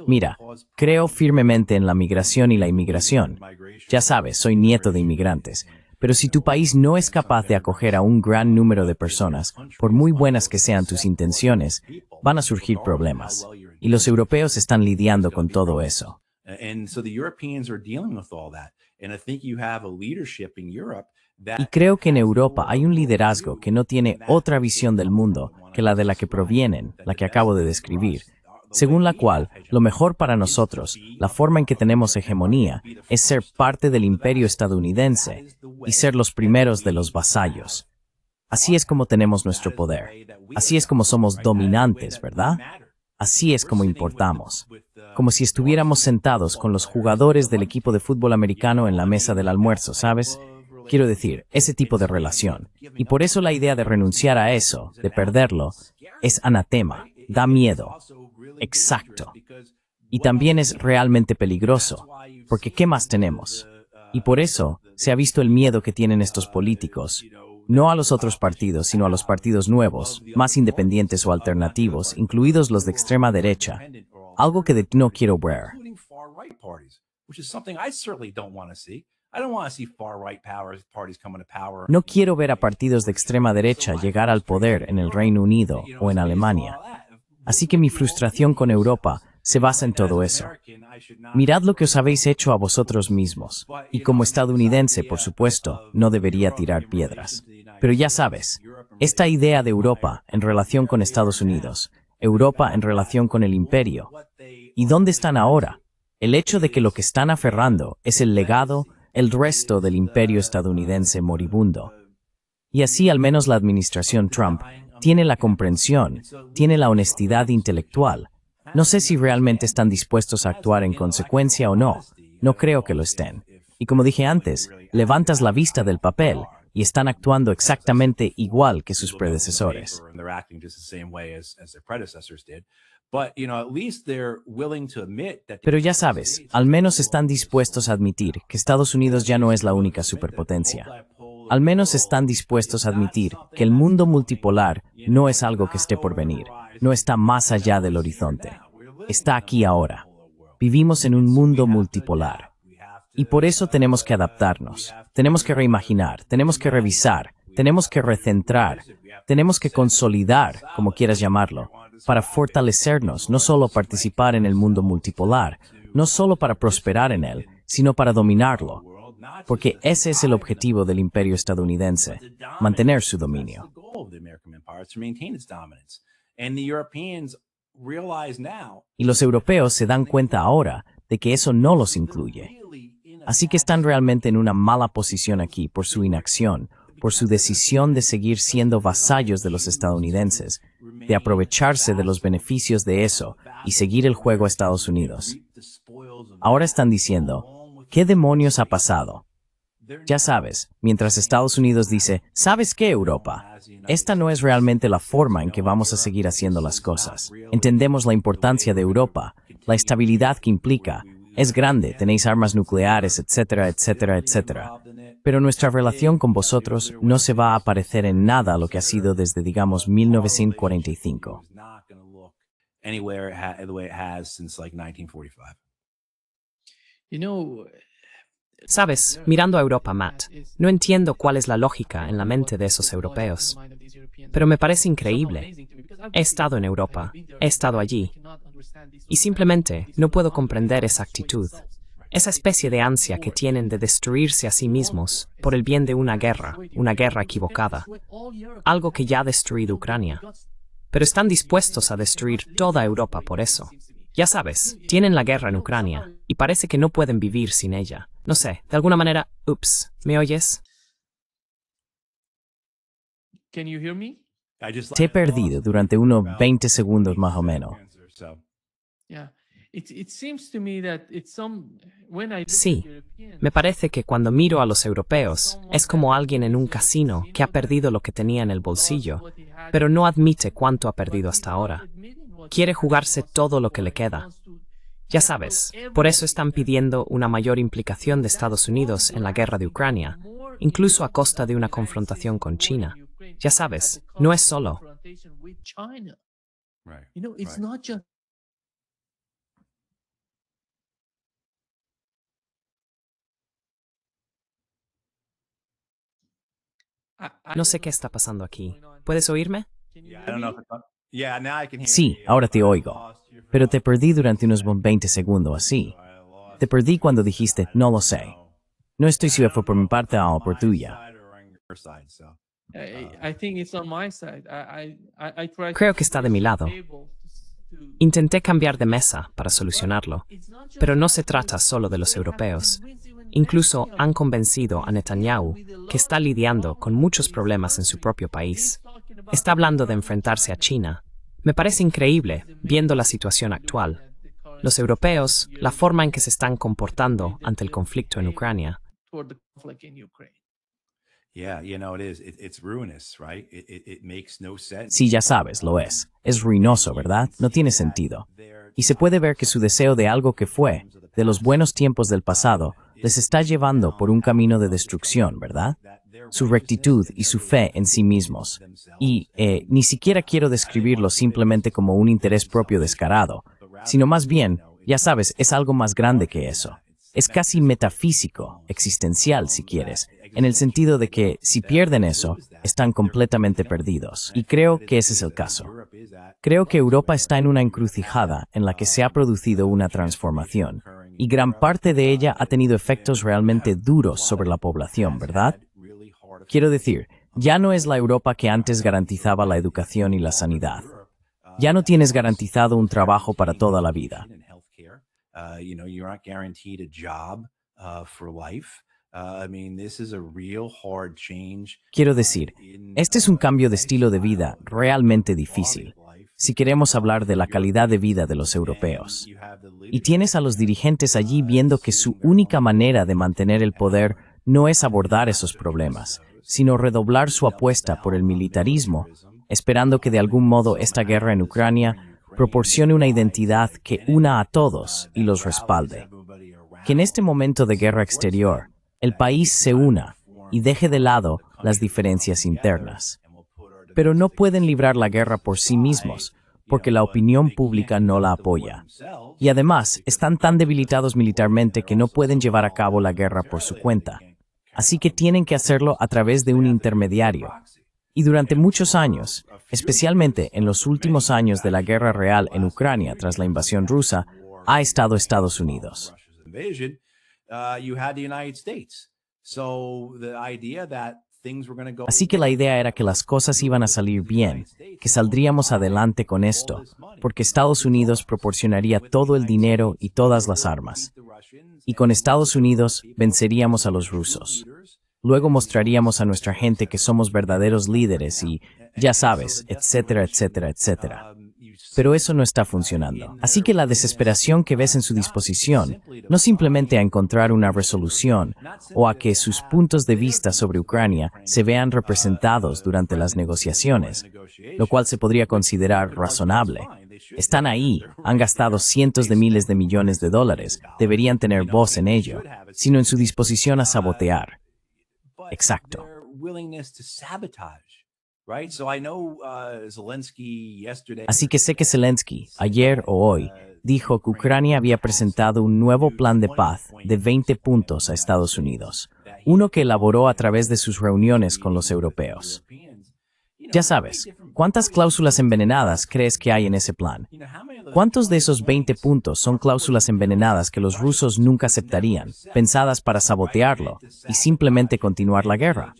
Mira, creo firmemente en la migración y la inmigración. Ya sabes, soy nieto de inmigrantes. Pero si tu país no es capaz de acoger a un gran número de personas, por muy buenas que sean tus intenciones, van a surgir problemas. Y los europeos están lidiando con todo eso. Y creo que en Europa hay un liderazgo que no tiene otra visión del mundo que la de la que provienen, la que acabo de describir, según la cual lo mejor para nosotros, la forma en que tenemos hegemonía, es ser parte del imperio estadounidense y ser los primeros de los vasallos. Así es como tenemos nuestro poder. Así es como somos dominantes, ¿verdad? Así es como importamos. Como si estuviéramos sentados con los jugadores del equipo de fútbol americano en la mesa del almuerzo, ¿sabes? Quiero decir, ese tipo de relación. Y por eso la idea de renunciar a eso, de perderlo, es anatema, da miedo. Exacto. Y también es realmente peligroso, porque ¿qué más tenemos? Y por eso se ha visto el miedo que tienen estos políticos, no a los otros partidos, sino a los partidos nuevos, más independientes o alternativos, incluidos los de extrema derecha, algo que de ti no quiero ver. No quiero ver a partidos de extrema derecha llegar al poder en el Reino Unido o en Alemania. Así que mi frustración con Europa se basa en todo eso. Mirad lo que os habéis hecho a vosotros mismos. Y como estadounidense, por supuesto, no debería tirar piedras. Pero ya sabes, esta idea de Europa en relación con Estados Unidos, Europa en relación con el imperio. ¿Y dónde están ahora? El hecho de que lo que están aferrando es el legado, el resto del imperio estadounidense moribundo. Y así al menos la administración Trump tiene la comprensión, tiene la honestidad intelectual. No sé si realmente están dispuestos a actuar en consecuencia o no. No creo que lo estén. Y como dije antes, levantas la vista del papel y están actuando exactamente igual que sus predecesores. Pero ya sabes, al menos están dispuestos a admitir que Estados Unidos ya no es la única superpotencia. Al menos están dispuestos a admitir que el mundo multipolar no es algo que esté por venir, no está más allá del horizonte. Está aquí ahora. Vivimos en un mundo multipolar. Y por eso tenemos que adaptarnos, tenemos que reimaginar, tenemos que revisar, tenemos que recentrar, tenemos que consolidar, como quieras llamarlo, para fortalecernos, no solo participar en el mundo multipolar, no solo para prosperar en él, sino para dominarlo. Porque ese es el objetivo del imperio estadounidense, mantener su dominio. Y los europeos se dan cuenta ahora de que eso no los incluye. Así que están realmente en una mala posición aquí por su inacción, por su decisión de seguir siendo vasallos de los estadounidenses, de aprovecharse de los beneficios de eso y seguir el juego a Estados Unidos. Ahora están diciendo, ¿qué demonios ha pasado? Ya sabes, mientras Estados Unidos dice, ¿sabes qué, Europa? Esta no es realmente la forma en que vamos a seguir haciendo las cosas. Entendemos la importancia de Europa, la estabilidad que implica. Es grande, tenéis armas nucleares, etcétera, etcétera, etcétera. Pero nuestra relación con vosotros no se va a parecer en nada a lo que ha sido desde, digamos, 1945. Sabes, mirando a Europa, Matt, no entiendo cuál es la lógica en la mente de esos europeos. Pero me parece increíble. He estado en Europa, he estado allí. Y simplemente no puedo comprender esa actitud, esa especie de ansia que tienen de destruirse a sí mismos por el bien de una guerra equivocada, algo que ya ha destruido Ucrania. Pero están dispuestos a destruir toda Europa por eso. Ya sabes, tienen la guerra en Ucrania y parece que no pueden vivir sin ella. No sé, de alguna manera, ups, ¿me oyes? Te he perdido durante unos 20 segundos más o menos. Sí, me parece que cuando miro a los europeos, es como alguien en un casino que ha perdido lo que tenía en el bolsillo, pero no admite cuánto ha perdido hasta ahora. Quiere jugarse todo lo que le queda. Ya sabes, por eso están pidiendo una mayor implicación de Estados Unidos en la guerra de Ucrania, incluso a costa de una confrontación con China. Ya sabes, no es solo. No sé qué está pasando aquí. ¿Puedes oírme? Sí, ahora te oigo. Pero te perdí durante unos 20 segundos así. Te perdí cuando dijiste, no lo sé. No estoy si fue por mi parte o por tuya. Creo que está de mi lado. Intenté cambiar de mesa para solucionarlo, pero no se trata solo de los europeos. Incluso han convencido a Netanyahu, que está lidiando con muchos problemas en su propio país. Está hablando de enfrentarse a China. Me parece increíble, viendo la situación actual. Los europeos, la forma en que se están comportando ante el conflicto en Ucrania. Sí, ya sabes, lo es. Es ruinoso, ¿verdad? No tiene sentido. Y se puede ver que su deseo de algo que fue, de los buenos tiempos del pasado, les está llevando por un camino de destrucción, ¿verdad? Su rectitud y su fe en sí mismos. Y ni siquiera quiero describirlo simplemente como un interés propio descarado, sino más bien, ya sabes, es algo más grande que eso. Es casi metafísico, existencial si quieres, en el sentido de que si pierden eso, están completamente perdidos. Y creo que ese es el caso. Creo que Europa está en una encrucijada en la que se ha producido una transformación, y gran parte de ella ha tenido efectos realmente duros sobre la población, ¿verdad? Quiero decir, ya no es la Europa que antes garantizaba la educación y la sanidad. Ya no tienes garantizado un trabajo para toda la vida. Quiero decir, este es un cambio de estilo de vida realmente difícil. si queremos hablar de la calidad de vida de los europeos. Y tienes a los dirigentes allí viendo que su única manera de mantener el poder no es abordar esos problemas, sino redoblar su apuesta por el militarismo, esperando que de algún modo esta guerra en Ucrania proporcione una identidad que una a todos y los respalde. Que en este momento de guerra exterior, el país se una y deje de lado las diferencias internas. Pero no pueden librar la guerra por sí mismos, porque la opinión pública no la apoya. Y además, están tan debilitados militarmente que no pueden llevar a cabo la guerra por su cuenta. Así que tienen que hacerlo a través de un intermediario. Y durante muchos años, especialmente en los últimos años de la guerra real en Ucrania tras la invasión rusa, ha estado Estados Unidos. Así que la idea era que las cosas iban a salir bien, que saldríamos adelante con esto, porque Estados Unidos proporcionaría todo el dinero y todas las armas. Y con Estados Unidos venceríamos a los rusos. Luego mostraríamos a nuestra gente que somos verdaderos líderes y, ya sabes, etcétera, etcétera, etcétera. Pero eso no está funcionando. Así que la desesperación que ves en su disposición, no simplemente a encontrar una resolución o a que sus puntos de vista sobre Ucrania se vean representados durante las negociaciones, lo cual se podría considerar razonable. Están ahí, han gastado cientos de miles de millones de dólares, deberían tener voz en ello, sino en su disposición a sabotear. Exacto. Así que sé que Zelensky, ayer o hoy, dijo que Ucrania había presentado un nuevo plan de paz de 20 puntos a Estados Unidos, uno que elaboró a través de sus reuniones con los europeos. Ya sabes, ¿cuántas cláusulas envenenadas crees que hay en ese plan? ¿Cuántos de esos 20 puntos son cláusulas envenenadas que los rusos nunca aceptarían, pensadas para sabotearlo y simplemente continuar la guerra?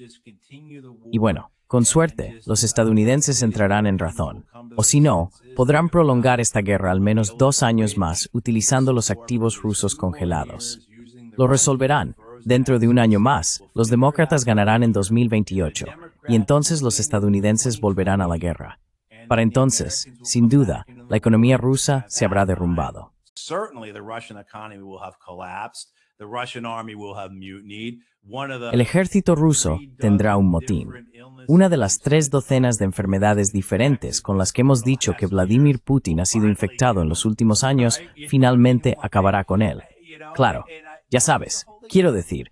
Y bueno, con suerte, los estadounidenses entrarán en razón. O si no, podrán prolongar esta guerra al menos 2 años más utilizando los activos rusos congelados. Lo resolverán. Dentro de un año más, los demócratas ganarán en 2028, y entonces los estadounidenses volverán a la guerra. Para entonces, sin duda, la economía rusa se habrá derrumbado. El ejército ruso tendrá un motín. Una de las 3 docenas de enfermedades diferentes con las que hemos dicho que Vladimir Putin ha sido infectado en los últimos años, finalmente acabará con él. Claro, ya sabes, quiero decir,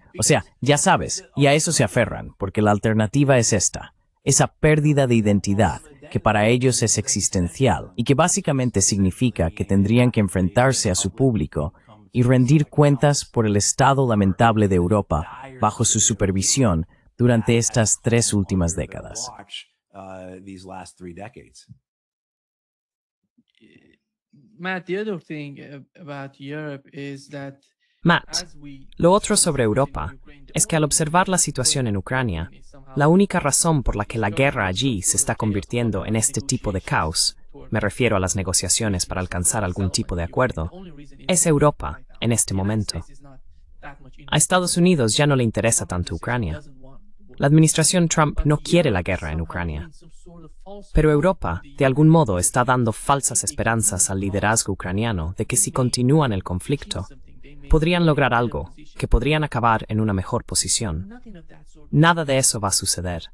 ya sabes, y a eso se aferran, porque la alternativa es esta, esa pérdida de identidad, que para ellos es existencial, y que básicamente significa que tendrían que enfrentarse a su público y rendir cuentas por el estado lamentable de Europa bajo su supervisión durante estas 3 últimas décadas. Matt, lo otro sobre Europa es que al observar la situación en Ucrania, la única razón por la que la guerra allí se está convirtiendo en este tipo de caos, me refiero a las negociaciones para alcanzar algún tipo de acuerdo, es Europa en este momento. A Estados Unidos ya no le interesa tanto Ucrania. La administración Trump no quiere la guerra en Ucrania. Pero Europa, de algún modo, está dando falsas esperanzas al liderazgo ucraniano de que si continúan el conflicto, podrían lograr algo, que podrían acabar en una mejor posición. Nada de eso va a suceder.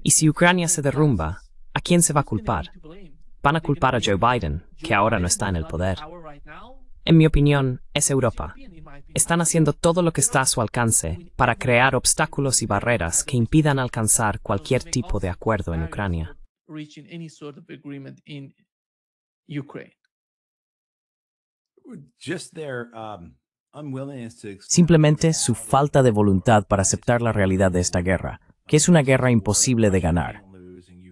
Y si Ucrania se derrumba, ¿a quién se va a culpar? Van a culpar a Joe Biden, que ahora no está en el poder. En mi opinión, es Europa. Están haciendo todo lo que está a su alcance para crear obstáculos y barreras que impidan alcanzar cualquier tipo de acuerdo en Ucrania. Simplemente su falta de voluntad para aceptar la realidad de esta guerra, que es una guerra imposible de ganar.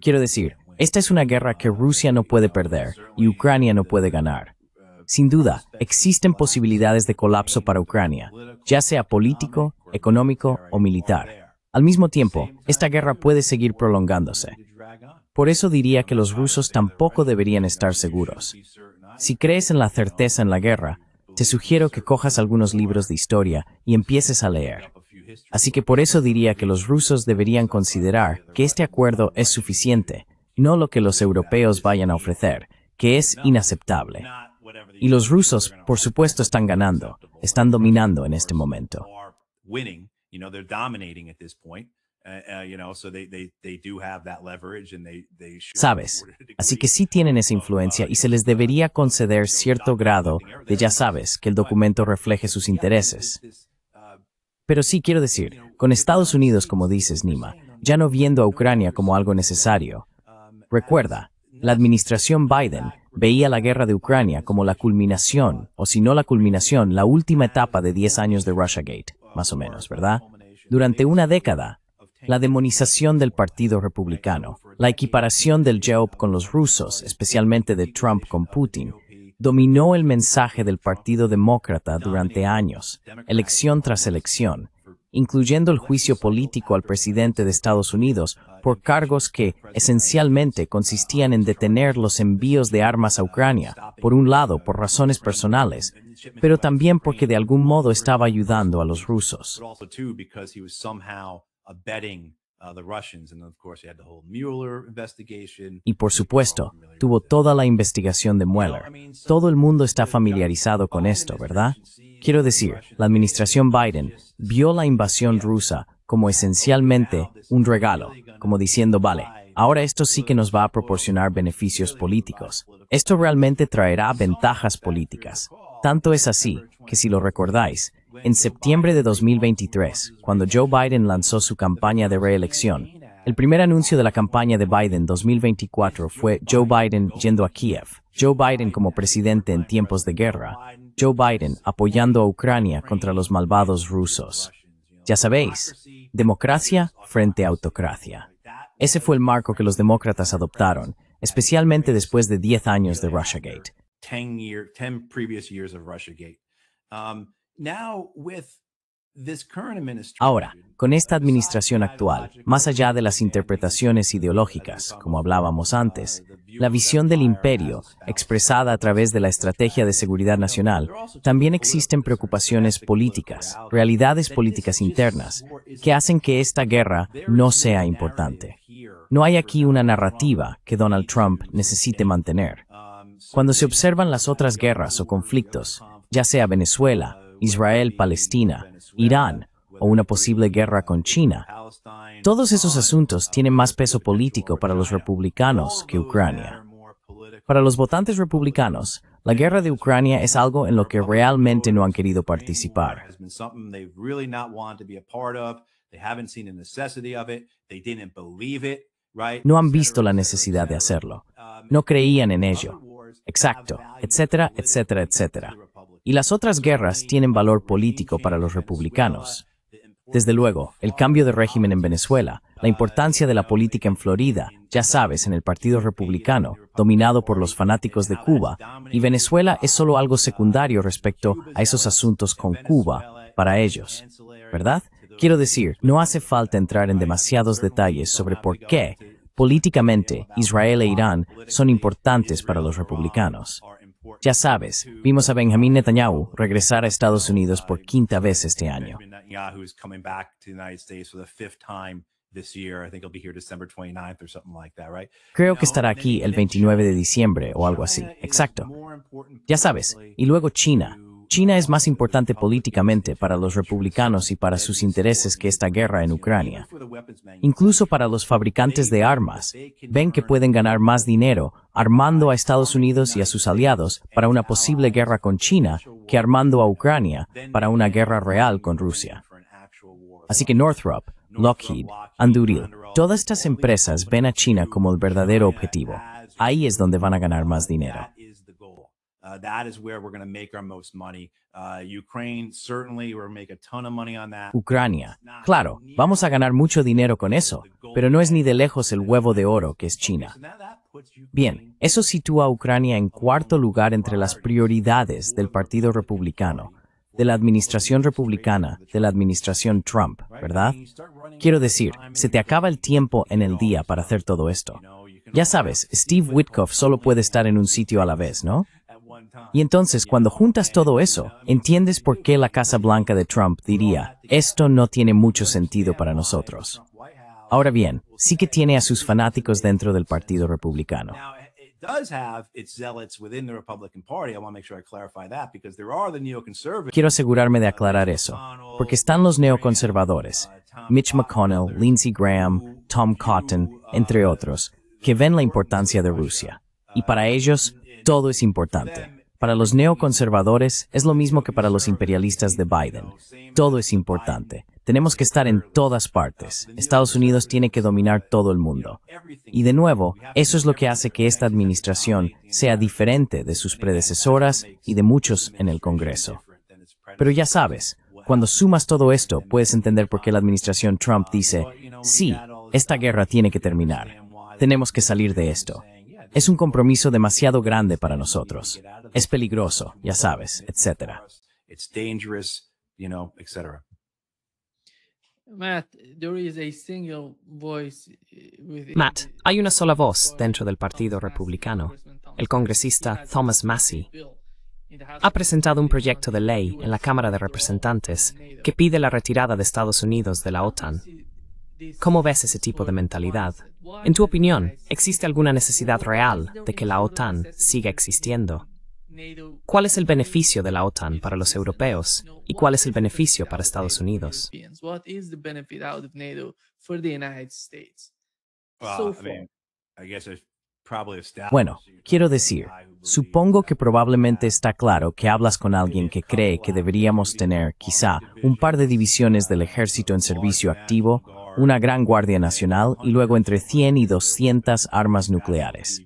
Quiero decir, esta es una guerra que Rusia no puede perder y Ucrania no puede ganar. Sin duda, existen posibilidades de colapso para Ucrania, ya sea político, económico o militar. Al mismo tiempo, esta guerra puede seguir prolongándose. Por eso diría que los rusos tampoco deberían estar seguros. Si crees en la certeza en la guerra, te sugiero que cojas algunos libros de historia y empieces a leer. Así que por eso diría que los rusos deberían considerar que este acuerdo es suficiente, no lo que los europeos vayan a ofrecer, que es inaceptable. Y los rusos, por supuesto, están ganando, están dominando en este momento. Sabes, así que sí tienen esa influencia y se les debería conceder cierto grado de, ya sabes, que el documento refleje sus intereses. Pero sí quiero decir, con Estados Unidos, como dices, Nima, ya no viendo a Ucrania como algo necesario. Recuerda, la administración Biden veía la guerra de Ucrania como la culminación, o si no la culminación, la última etapa de 10 años de Russiagate, más o menos, ¿verdad? Durante una década, la demonización del Partido Republicano, la equiparación del GOP con los rusos, especialmente de Trump con Putin, dominó el mensaje del Partido Demócrata durante años, elección tras elección, incluyendo el juicio político al presidente de Estados Unidos por cargos que, esencialmente, consistían en detener los envíos de armas a Ucrania, por un lado por razones personales, pero también porque de algún modo estaba ayudando a los rusos. Y por supuesto, tuvo toda la investigación de Mueller. Todo el mundo está familiarizado con esto, ¿verdad? Quiero decir, la administración Biden vio la invasión rusa como esencialmente un regalo, como diciendo, vale, ahora esto sí que nos va a proporcionar beneficios políticos. Esto realmente traerá ventajas políticas. Tanto es así que, si lo recordáis, en septiembre de 2023, cuando Joe Biden lanzó su campaña de reelección, el primer anuncio de la campaña de Biden 2024 fue Joe Biden yendo a Kiev, Joe Biden como presidente en tiempos de guerra, Joe Biden apoyando a Ucrania contra los malvados rusos. Ya sabéis, democracia frente a autocracia. Ese fue el marco que los demócratas adoptaron, especialmente después de 10 años de Russiagate. 10 previous years of Russiagate. Ahora, con esta administración actual, más allá de las interpretaciones ideológicas, como hablábamos antes, la visión del imperio, expresada a través de la Estrategia de Seguridad Nacional, también existen preocupaciones políticas, realidades políticas internas, que hacen que esta guerra no sea importante. No hay aquí una narrativa que Donald Trump necesite mantener. Cuando se observan las otras guerras o conflictos, ya sea Venezuela, Israel, Palestina, Irán o una posible guerra con China, todos esos asuntos tienen más peso político para los republicanos que Ucrania. Para los votantes republicanos, la guerra de Ucrania es algo en lo que realmente no han querido participar. No han visto la necesidad de hacerlo. No creían en ello. Exacto, etcétera, etcétera, etcétera. Y las otras guerras tienen valor político para los republicanos. Desde luego, el cambio de régimen en Venezuela, la importancia de la política en Florida, ya sabes, en el Partido Republicano, dominado por los fanáticos de Cuba, y Venezuela es solo algo secundario respecto a esos asuntos con Cuba para ellos, ¿verdad? Quiero decir, no hace falta entrar en demasiados detalles sobre por qué, políticamente, Israel e Irán son importantes para los republicanos. Ya sabes, vimos a Benjamin Netanyahu regresar a Estados Unidos por 5ª vez este año. Creo que estará aquí el 29 de diciembre o algo así. Exacto. Ya sabes, y luego China. China es más importante políticamente para los republicanos y para sus intereses que esta guerra en Ucrania. Incluso para los fabricantes de armas, ven que pueden ganar más dinero armando a Estados Unidos y a sus aliados para una posible guerra con China que armando a Ucrania para una guerra real con Rusia. Así que Northrop, Lockheed, Anduril, todas estas empresas ven a China como el verdadero objetivo. Ahí es donde van a ganar más dinero. Ucrania. Claro, vamos a ganar mucho dinero con eso, pero no es ni de lejos el huevo de oro que es China. Bien, eso sitúa a Ucrania en 4º lugar entre las prioridades del Partido Republicano, de la administración republicana, de la administración Trump, ¿verdad? Quiero decir, se te acaba el tiempo en el día para hacer todo esto. Ya sabes, Steve Witkoff solo puede estar en un sitio a la vez, ¿no? Y entonces, cuando juntas todo eso, entiendes por qué la Casa Blanca de Trump diría, esto no tiene mucho sentido para nosotros. Ahora bien, sí que tiene a sus fanáticos dentro del Partido Republicano. Now, it does have its zealots within the Republican Party. I want to make sure I clarify that because there are the neoconservatives. Quiero asegurarme de aclarar eso, porque están los neoconservadores, Mitch McConnell, Lindsey Graham, Tom Cotton, entre otros, que ven la importancia de Rusia. Y para ellos, todo es importante. Para los neoconservadores es lo mismo que para los imperialistas de Biden. Todo es importante. Tenemos que estar en todas partes. Estados Unidos tiene que dominar todo el mundo. Y de nuevo, eso es lo que hace que esta administración sea diferente de sus predecesoras y de muchos en el Congreso. Pero ya sabes, cuando sumas todo esto, puedes entender por qué la administración Trump dice, sí, esta guerra tiene que terminar. Tenemos que salir de esto. Es un compromiso demasiado grande para nosotros. Es peligroso, ya sabes, etc. It's dangerous, etc. Matt, there is a single voice within Matt, hay una sola voz dentro del Partido Republicano. El congresista Thomas Massie ha presentado un proyecto de ley en la Cámara de Representantes que pide la retirada de Estados Unidos de la OTAN. ¿Cómo ves ese tipo de mentalidad? En tu opinión, ¿existe alguna necesidad real de que la OTAN siga existiendo? ¿Cuál es el beneficio de la OTAN para los europeos y cuál es el beneficio para Estados Unidos? What is the benefit out of NATO for the United States? Well, So I far. mean, I guess it's probably established. Bueno, quiero decir, supongo que probablemente está claro que hablas con alguien que cree que deberíamos tener, quizá, un par de divisiones del ejército en servicio activo, una gran Guardia Nacional y luego entre 100 y 200 armas nucleares.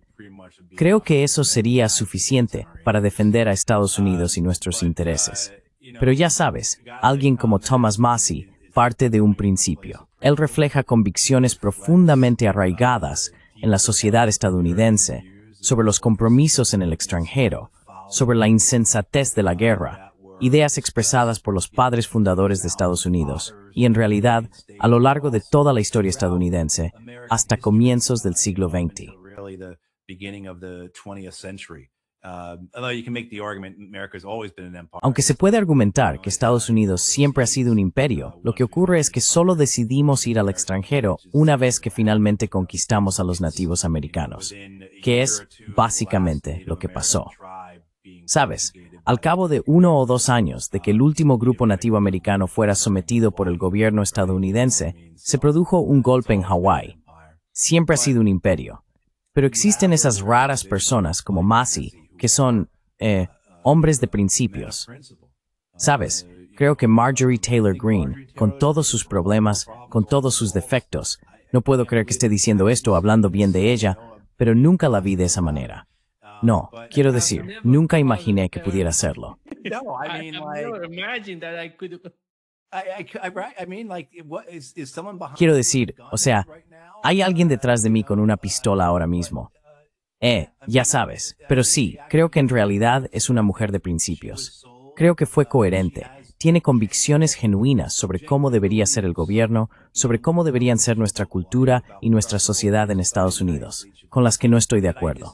Creo que eso sería suficiente para defender a Estados Unidos y nuestros intereses. Pero ya sabes, alguien como Thomas Massie parte de un principio. Él refleja convicciones profundamente arraigadas en la sociedad estadounidense sobre los compromisos en el extranjero, sobre la insensatez de la guerra, ideas expresadas por los padres fundadores de Estados Unidos y en realidad a lo largo de toda la historia estadounidense hasta comienzos del siglo XX. Really the beginning of the 20th century. Although you can make the argument America's always been an empire. Aunque se puede argumentar que Estados Unidos siempre ha sido un imperio, lo que ocurre es que solo decidimos ir al extranjero una vez que finalmente conquistamos a los nativos americanos, que es básicamente lo que pasó. Sabes, al cabo de 1 o 2 años de que el último grupo nativo americano fuera sometido por el gobierno estadounidense, se produjo un golpe en Hawái. Siempre ha sido un imperio. Pero existen esas raras personas como Massie, que son, hombres de principios. Sabes, creo que Marjorie Taylor Greene, con todos sus problemas, con todos sus defectos, no puedo creer que esté diciendo esto hablando bien de ella, pero nunca la vi de esa manera. No, quiero decir, nunca imaginé que pudiera hacerlo. No, I mean, have like, never imagined that I could. I mean, like, what is someone behind? Quiero decir, o sea, hay alguien detrás de mí con una pistola ahora mismo. Ya sabes, pero sí, creo que en realidad es una mujer de principios. Creo que fue coherente. Tiene convicciones genuinas sobre cómo debería ser el gobierno, sobre cómo deberían ser nuestra cultura y nuestra sociedad en Estados Unidos, con las que no estoy de acuerdo.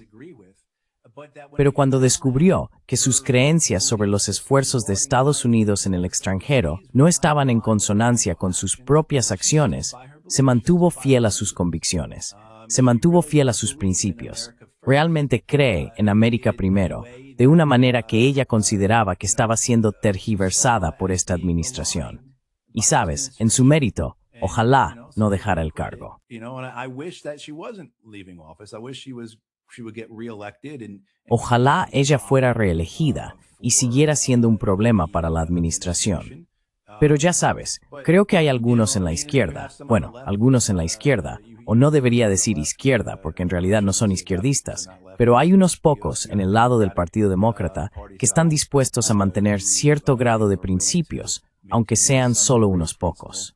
Pero cuando descubrió que sus creencias sobre los esfuerzos de Estados Unidos en el extranjero no estaban en consonancia con sus propias acciones, se mantuvo fiel a sus convicciones, se mantuvo fiel a sus principios. Realmente cree en América primero, de una manera que ella consideraba que estaba siendo tergiversada por esta administración. Y sabes, en su mérito, ojalá no dejara el cargo. And I wish that she wasn't leaving office. I wish she would get reelected and Ojalá ella fuera reelegida y siguiera siendo un problema para la administración. Pero ya sabes, creo que hay algunos en la izquierda, o no debería decir izquierda porque en realidad no son izquierdistas, pero hay unos pocos en el lado del Partido Demócrata que están dispuestos a mantener cierto grado de principios, aunque sean solo unos pocos.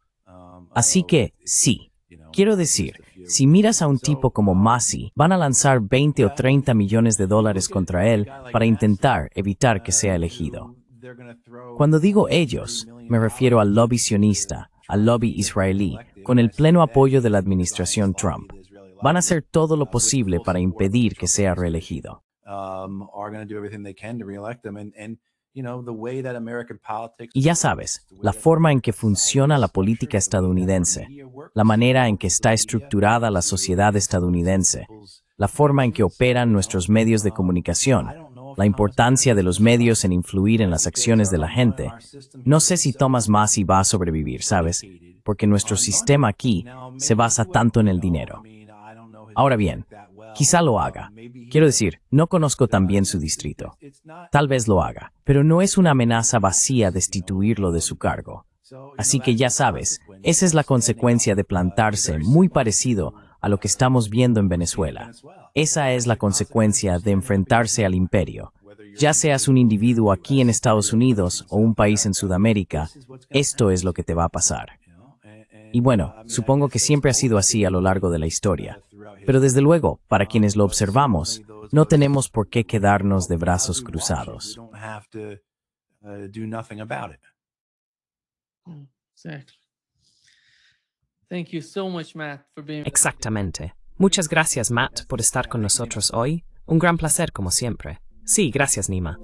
Así que, sí, quiero decir, si miras a un tipo como Massie, van a lanzar 20 o 30 millones de dólares contra él para intentar evitar que sea elegido. Cuando digo ellos, me refiero al lobby sionista, al lobby israelí, con el pleno apoyo de la administración Trump. Van a hacer todo lo posible para impedir que sea reelegido. are going to do everything they can to reelect them. And the way that American politics. Y ya sabes, la forma en que funciona la política estadounidense, la manera en que está estructurada la sociedad estadounidense, la forma en que operan nuestros medios de comunicación, la importancia de los medios en influir en las acciones de la gente. No sé si Thomas Massie va a sobrevivir, ¿sabes? Porque nuestro sistema aquí se basa tanto en el dinero. Ahora bien, quizá lo haga. Quiero decir, no conozco tan bien su distrito. Tal vez lo haga, pero no es una amenaza vacía destituirlo de su cargo. Así que ya sabes, esa es la consecuencia de plantarse muy parecido a lo que estamos viendo en Venezuela. Esa es la consecuencia de enfrentarse al imperio. Ya seas un individuo aquí en Estados Unidos o un país en Sudamérica, esto es lo que te va a pasar. Y bueno, supongo que siempre ha sido así a lo largo de la historia. Pero desde luego, para quienes lo observamos, no tenemos por qué quedarnos de brazos cruzados. Exactly. Thank you so much, Matt, for being. Exactamente. Muchas gracias, Matt, por estar con nosotros hoy. Un gran placer, como siempre. Sí, gracias, Nima.